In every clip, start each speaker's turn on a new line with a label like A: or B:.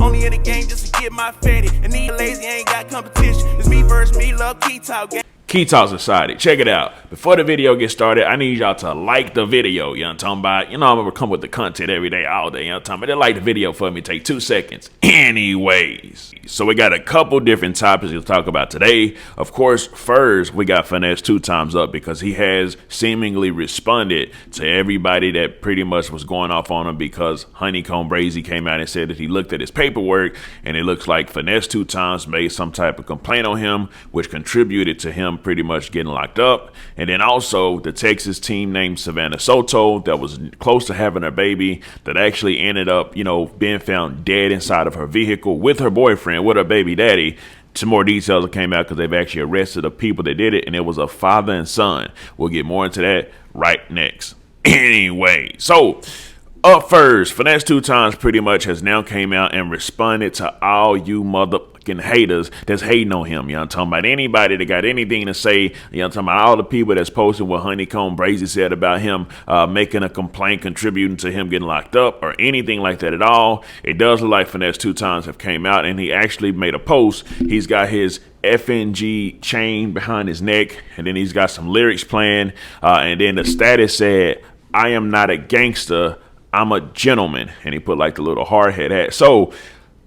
A: Only in the game just to get my fatty. And these lazy ain't got competition. It's me versus me, love Key Talk game.
B: Key Talk Society, check it out. Before the video gets started, I need y'all to like the video. You know what I'm talking about? You know I'm gonna come with the content every day, all day. You know what I'm talking about? They like the video for me. Take 2 seconds. Anyways, so we got a couple different topics to talk about today. Of course, first we got Finesse2tymes up because he has seemingly responded to everybody that pretty much was going off on him because HoneyKomb Brazy came out and said that he looked at his paperwork and it looks like Finesse2tymes made some type of complaint on him, which contributed to him pretty much getting locked up. And then also the Texas team named Savannah Soto that was close to having a baby that actually ended up, being found dead inside of her vehicle with her boyfriend, with her baby daddy. Some more details came out because they've actually arrested the people that did it, and it was a father and son. We'll get more into that right next. Anyway, so up first, Finesse2tymes pretty much has now came out and responded to all you motherfucking haters that's hating on him. You know what I'm talking about? Anybody that got anything to say, you know what I'm talking about? All the people that's posting what HoneyKomb Brazy said about him making a complaint, contributing to him getting locked up or anything like that at all. It does look like Finesse2tymes have came out and he actually made a post. He's got his FNG chain behind his neck and then he's got some lyrics playing. And then the status said, "I am not a gangster, I'm a gentleman," and he put like the little hard head hat. So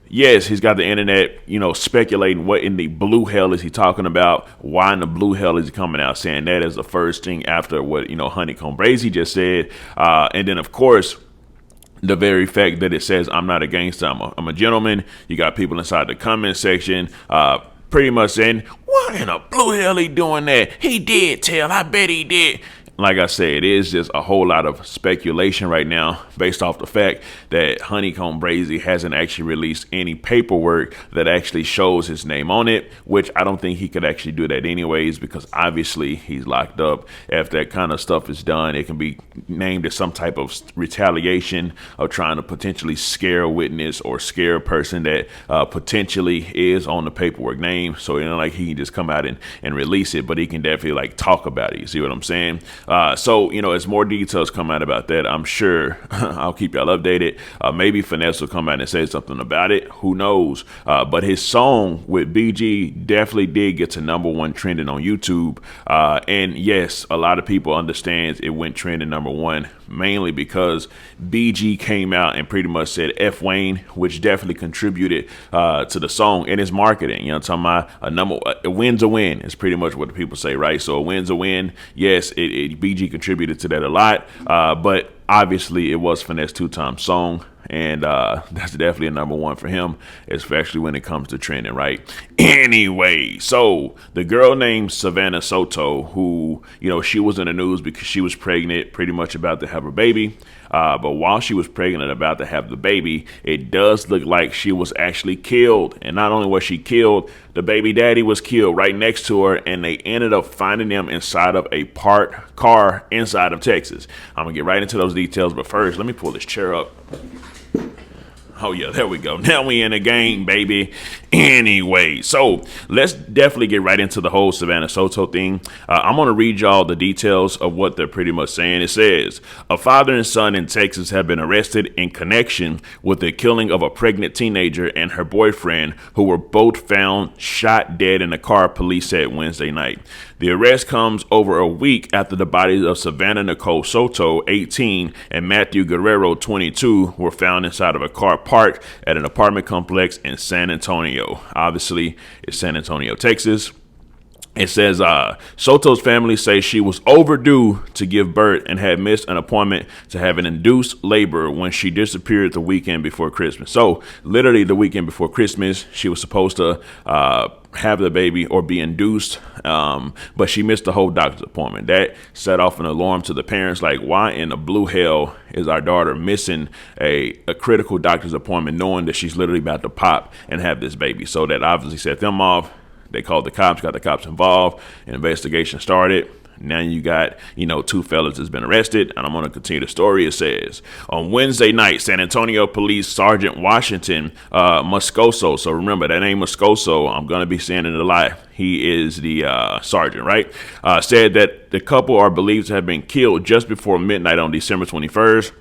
B: yes, he's got the internet, speculating what in the blue hell is he talking about? Why in the blue hell is he coming out saying that as the first thing after what, HoneyKomb Brazy just said. And then of course, the very fact that it says, "I'm not a gangster, I'm a gentleman." You got people inside the comment section, pretty much saying, "Why in the blue hell he doing that? He did tell, I bet he did." Like I said, it is just a whole lot of speculation right now based off the fact that HoneyKomb Brazy hasn't actually released any paperwork that actually shows his name on it, which I don't think he could actually do that anyways because obviously he's locked up. If that kind of stuff is done, it can be named as some type of retaliation of trying to potentially scare a witness or scare a person that potentially is on the paperwork name. So, like he can just come out and release it, but he can definitely like talk about it. You see what I'm saying? So, as more details come out about that, I'm sure I'll keep y'all updated. Maybe Finesse will come out and say something about it. Who knows? But his song with BG definitely did get to #1 trending on YouTube. And yes, a lot of people understand it went trending #1 mainly because BG came out and pretty much said F Wayne, which definitely contributed to the song and his marketing. You know what I'm talking about? A win's a win is pretty much what the people say, right? So a win's a win. Yes, BG contributed to that a lot, but obviously it was Finesse2tymes' song, and that's definitely a #1 for him, especially when it comes to trending, right? Anyway, so the girl named Savannah Soto, who, she was in the news because she was pregnant, pretty much about to have her baby. But while she was pregnant and about to have the baby, it does look like she was actually killed. And not only was she killed, the baby daddy was killed right next to her, and they ended up finding them inside of a parked car inside of Texas. I'm gonna get right into those details, but first, let me pull this chair up. Oh yeah, there we go. Now we in the game, baby. Anyway, so let's definitely get right into the whole Savannah Soto thing. I'm going to read y'all the details of what they're pretty much saying. It says, a father and son in Texas have been arrested in connection with the killing of a pregnant teenager and her boyfriend, who were both found shot dead in a car, police said Wednesday night. The arrest comes over a week after the bodies of Savannah Nicole Soto, 18, and Matthew Guerrero, 22, were found inside of a car parked at an apartment complex in San Antonio. Obviously, it's San Antonio, Texas. It says Soto's family say she was overdue to give birth and had missed an appointment to have an induced labor when she disappeared the weekend before Christmas. So literally the weekend before Christmas, she was supposed to have the baby or be induced, but she missed the whole doctor's appointment. That set off an alarm to the parents, like, why in the blue hell is our daughter missing a critical doctor's appointment knowing that she's literally about to pop and have this baby? So that obviously set them off. They called the cops, got the cops involved. An investigation started. Now you got, 2 fellas that's been arrested, and I'm going to continue the story. It says, on Wednesday night, San Antonio Police Sergeant Washington Moscoso, so remember, that name Moscoso, I'm going to be saying it a lot. He is the sergeant, right? Said that the couple are believed to have been killed just before midnight on December 21st.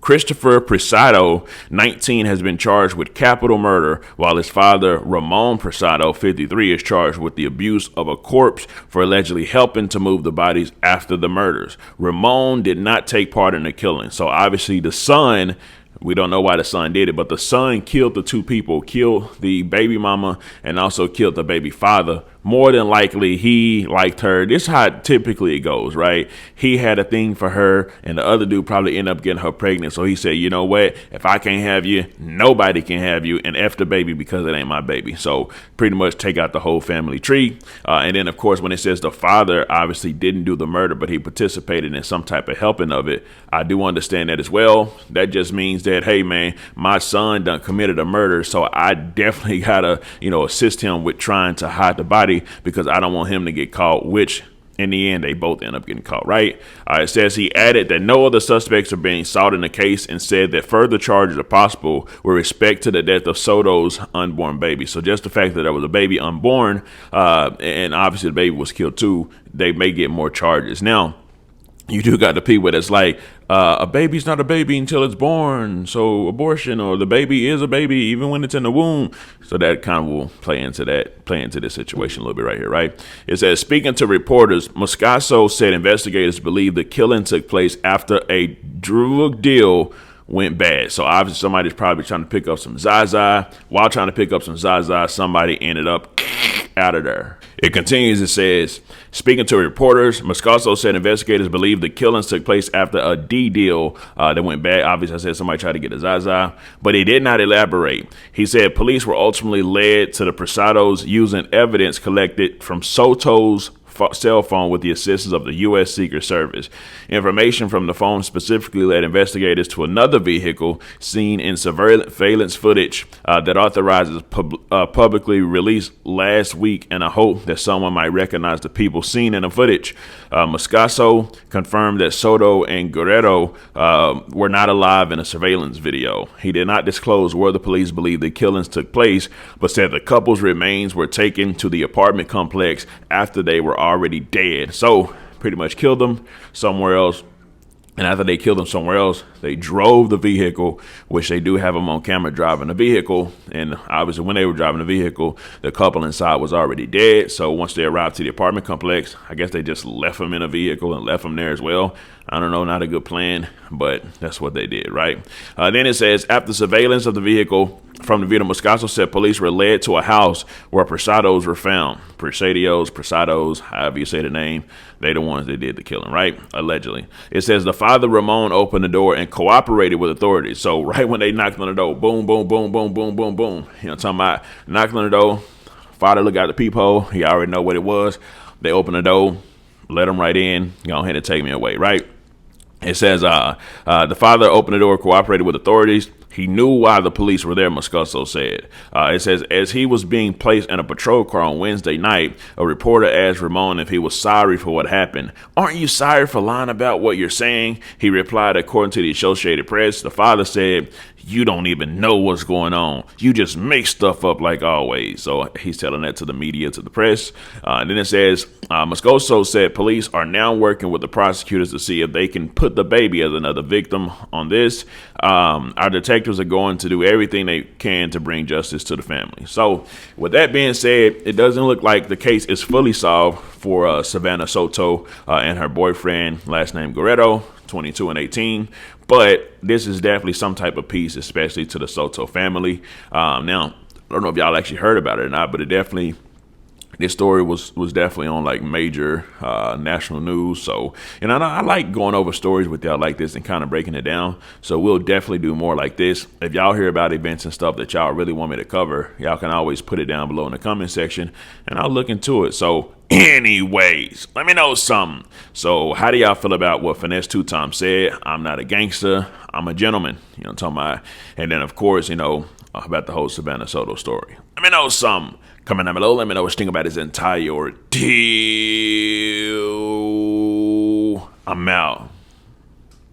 B: Christopher Preciado, 19, has been charged with capital murder, while his father, Ramon Preciado, 53, is charged with the abuse of a corpse for allegedly helping to move the bodies after the murders. Ramon did not take part in the killing, so obviously the son, we don't know why the son did it, but the son killed the two people, killed the baby mama and also killed the baby father. More than likely, he liked her. This is how typically it goes, right? He had a thing for her, and the other dude probably ended up getting her pregnant. So he said, you know what? If I can't have you, nobody can have you, and F the baby because it ain't my baby. So pretty much take out the whole family tree. And then, of course, when it says the father obviously didn't do the murder, but he participated in some type of helping of it, I do understand that as well. That just means that, hey, man, my son done committed a murder, so I definitely got to, assist him with trying to hide the body, because I don't want him to get caught, which in the end, they both end up getting caught, right? It says he added that no other suspects are being sought in the case and said that further charges are possible with respect to the death of Soto's unborn baby. So just the fact that there was a baby unborn, and obviously the baby was killed too, they may get more charges. Now, you do got the people that's like, a baby's not a baby until it's born, so abortion, or the baby is a baby even when it's in the womb. So that kind of will play into this situation a little bit right here, right? It says, speaking to reporters, Moscaso said investigators believe the killing took place after a drug deal went bad. So obviously somebody's probably trying to pick up some Zaza. While trying to pick up some Zaza, somebody ended up out of there. It continues, it says, speaking to reporters, Moscaso said investigators believe the killings took place after a D deal that went bad. Obviously, I said somebody tried to get a Zaza, but he did not elaborate. He said police were ultimately led to the Presados using evidence collected from Soto's cell phone with the assistance of the U.S. Secret Service. Information from the phone specifically led investigators to another vehicle seen in surveillance footage that authorizes publicly released last week in a hope that someone might recognize the people seen in the footage. Moscaso confirmed that Soto and Guerrero were not alive in a surveillance video. He did not disclose where the police believe the killings took place, but said the couple's remains were taken to the apartment complex after they were already dead. So pretty much killed them somewhere else. And after they killed them somewhere else, they drove the vehicle, which they do have them on camera driving the vehicle. And obviously when they were driving the vehicle, the couple inside was already dead. So once they arrived to the apartment complex, I guess they just left them in a vehicle and left them there as well. I don't know, not a good plan, but that's what they did, right? Then it says, after surveillance of the vehicle from the video, Moscaso said police were led to a house where Presados were found. Presados, however you say the name, they the ones that did the killing, right? Allegedly. It says the father, Ramon, opened the door and cooperated with authorities. So right when they knocked on the door, boom, boom, boom, boom, boom, boom, boom. You know what I'm talking about? Knocked on the door, father looked out the peephole. He already know what it was. They opened the door, let him right in. Go ahead and take me away, right? It says the father opened the door, cooperated with authorities. He knew why the police were there, Moscaso said. It says, as he was being placed in a patrol car on Wednesday night, a reporter asked Ramon if he was sorry for what happened. Aren't you sorry for lying about what you're saying? He replied, according to the Associated Press. The father said, you don't even know what's going on. You just make stuff up like always. So he's telling that to the media, to the press. And then it says, Moscaso said police are now working with the prosecutors to see if they can put the baby as another victim on this. Our detectives are going to do everything they can to bring justice to the family. So with that being said, it doesn't look like the case is fully solved for Savannah Soto and her boyfriend, last name Guerrero, 22 and 18. But this is definitely some type of piece, especially to the Soto family. Now, I don't know if y'all actually heard about it or not, but this story was definitely on like major national news. So, and I like going over stories with y'all like this and kind of breaking it down. So we'll definitely do more like this. If y'all hear about events and stuff that y'all really want me to cover, y'all can always put it down below in the comment section and I'll look into it. So anyways, let me know something. So how do y'all feel about what Finesse2tymes said? I'm not a gangster. I'm a gentleman. You know what I'm talking about? And then, of course, about the whole Savannah Soto story. Let me know something. Comment down below. Let me know what you think about his entire ordeal. I'm out.